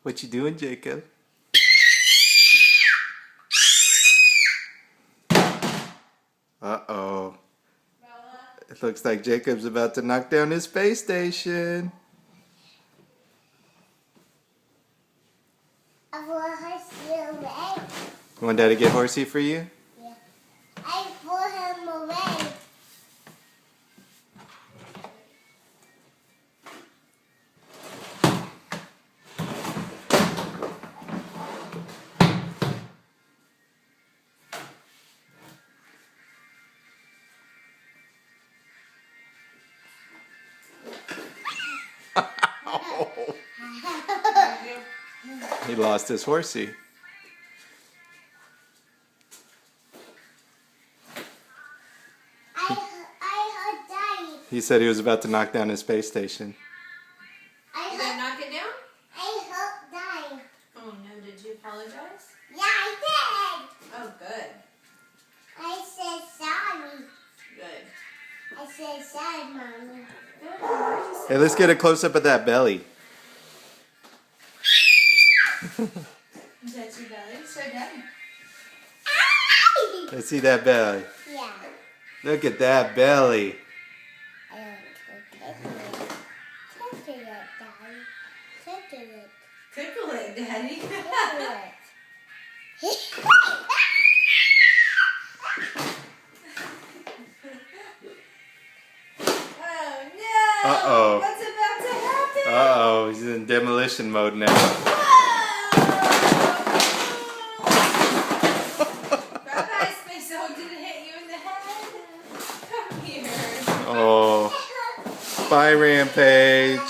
What you doing, Jacob? Uh-oh. It looks like Jacob's about to knock down his space station. I want horsey away. You want Dad to get horsey for you? Yeah. I pull him away. He lost his horsey. I heard Daddy. He said he was about to knock down his space station. I You gonna heard, knock it down? I heard Daddy. Oh no, did you apologize? Yeah, I did. Oh, good. I said sorry. Good. I said sorry, Mommy. Good. Hey, let's get a close-up of that belly. Is that your belly? So done. Let's see that belly. Yeah. Look at that belly. I want to tickle it, Daddy. Tickle it. Tickle it, Daddy. Tickle it. Oh no! Uh-oh. What's about to happen? Uh-oh, he's in demolition mode now. Bye-bye, Space Hole. Did it hit you in the head? Come here. Oh, bye, Rampage.